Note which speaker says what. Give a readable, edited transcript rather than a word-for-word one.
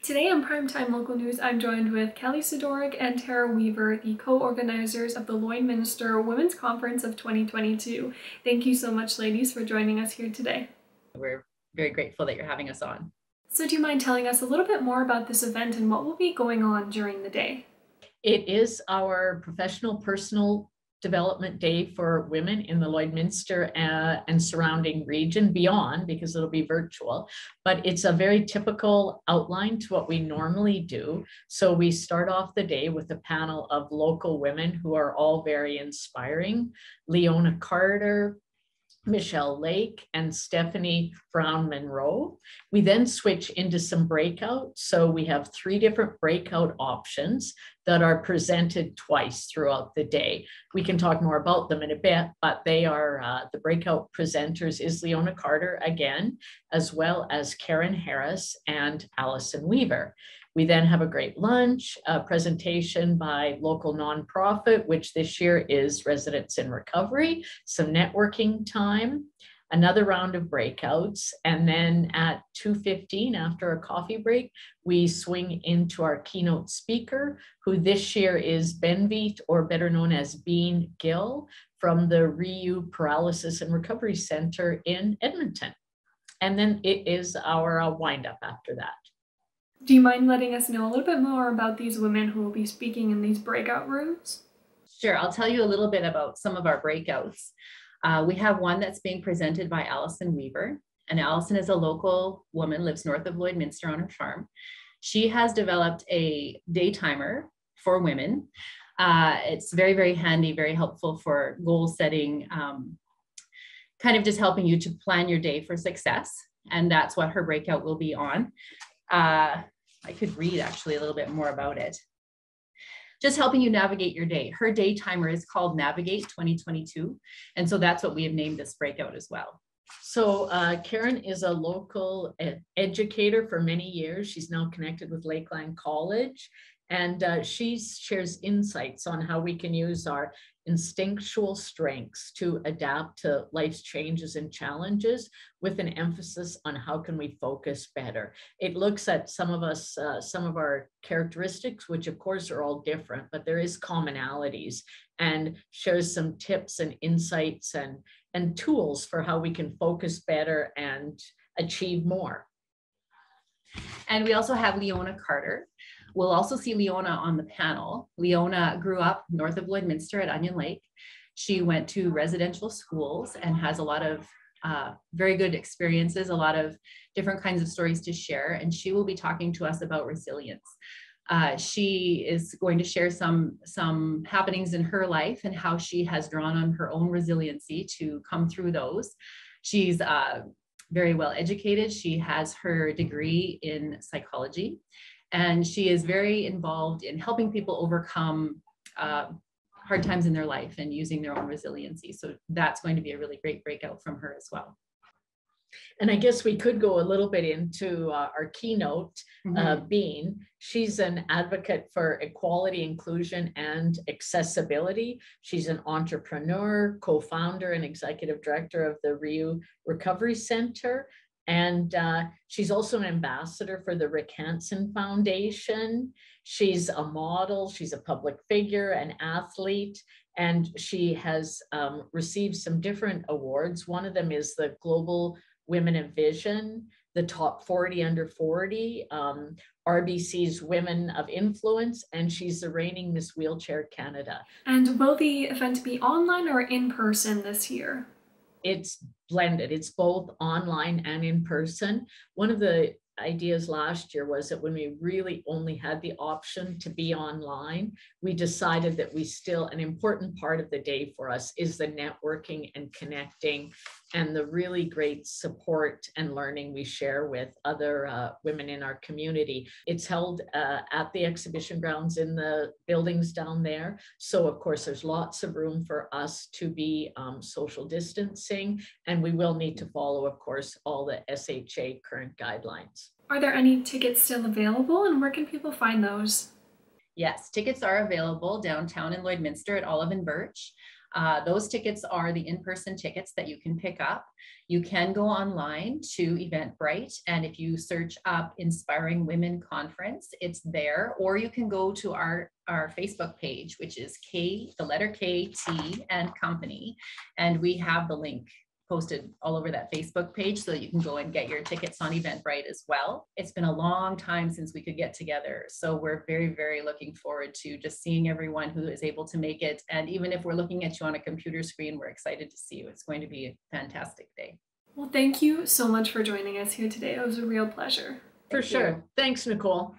Speaker 1: Today on Primetime Local News, I'm joined with Kelly Sidoric and Tara Weaver, the co-organizers of the Lloydminster Women's Conference of 2022. Thank you so much, ladies, for joining us here today.
Speaker 2: We're very grateful that you're having us on.
Speaker 1: So do you mind telling us a little bit more about this event and what will be going on during the day?
Speaker 2: It is our professional personal development day for women in the Lloydminster and surrounding region, beyond, because it'll be virtual, but it's a very typical outline to what we normally do. So we start off the day with a panel of local women who are all very inspiring. Leona Carter, Michelle Lake, and Stephanie Brown Monroe. We then switch into some breakouts. So we have 3 different breakout options that are presented twice throughout the day. We can talk more about them in a bit, but they are the breakout presenters is Leona Carter again, as well as Karen Harris and Allison Weaver. We then have a great lunch, a presentation by local nonprofit, which this year is Residents in Recovery, some networking time, another round of breakouts, and then at 2:15, after a coffee break, we swing into our keynote speaker, who this year is Benveet, or better known as Bean Gill, from the REU Paralysis and Recovery Center in Edmonton. And then it is our wind-up after that.
Speaker 1: Do you mind letting us know a little bit more about these women who will be speaking in these breakout rooms?
Speaker 3: Sure, I'll tell you a little bit about some of our breakouts. We have one that's being presented by Allison Weaver, and Allison is a local woman, lives north of Lloydminster on her farm. She has developed a day timer for women. It's very, very handy, very helpful for goal setting, kind of just helping you to plan your day for success. And that's what her breakout will be on. I could read actually a little bit more about it. Just helping you navigate your day. Her day timer is called Navigate 2022. And so that's what we have named this breakout as well.
Speaker 2: So Karen is a local educator for many years. She's now connected with Lakeland College, and she shares insights on how we can use our instinctual strengths to adapt to life's changes and challenges, with an emphasis on how can we focus better. It looks at some of our characteristics, which of course are all different, but there is commonalities, and shares some tips and insights and tools for how we can focus better and achieve more.
Speaker 3: And we also have Leona Carter. We'll also see Leona on the panel. Leona grew up north of Lloydminster at Onion Lake. She went to residential schools and has a lot of very good experiences, a lot of different kinds of stories to share. And she will be talking to us about resilience. She is going to share some happenings in her life and how she has drawn on her own resiliency to come through those. She's very well educated. She has her degree in psychology, and she is very involved in helping people overcome hard times in their life and using their own resiliency. So that's going to be a really great breakout from her as well.
Speaker 2: And I guess we could go a little bit into our keynote, Bean. She's an advocate for equality, inclusion, and accessibility. She's an entrepreneur, co-founder, and executive director of the REU Recovery Center. And she's also an ambassador for the Rick Hansen Foundation. She's a model, she's a public figure, an athlete, and she has received some different awards. One of them is the Global Women of Vision, the Top 40 Under 40, RBC's Women of Influence, and she's the reigning Miss Wheelchair Canada.
Speaker 1: And will the event be online or in person this year?
Speaker 2: It's blended. It's both online and in person. One of the ideas last year was that when we really only had the option to be online, we decided that an important part of the day for us is the networking and connecting and the really great support and learning we share with other women in our community. It's held at the exhibition grounds in the buildings down there. So of course, there's lots of room for us to be social distancing, and we will need to follow, of course, all the SHA current guidelines.
Speaker 1: Are there any tickets still available, and where can people find those?
Speaker 3: Yes, tickets are available downtown in Lloydminster at Olive and Birch. Those tickets are the in-person tickets that you can pick up. You can go online to Eventbrite, and if you search up Inspiring Women Conference, it's there, or you can go to our Facebook page, which is the letter K, T, and Company, and we have the link posted all over that Facebook page so that you can go and get your tickets on Eventbrite as well. It's been a long time since we could get together, so we're very, very looking forward to just seeing everyone who is able to make it. And even if we're looking at you on a computer screen, we're excited to see you. It's going to be a fantastic day.
Speaker 1: Well, thank you so much for joining us here today. It was a real pleasure.
Speaker 2: For sure. Thanks, Nicole.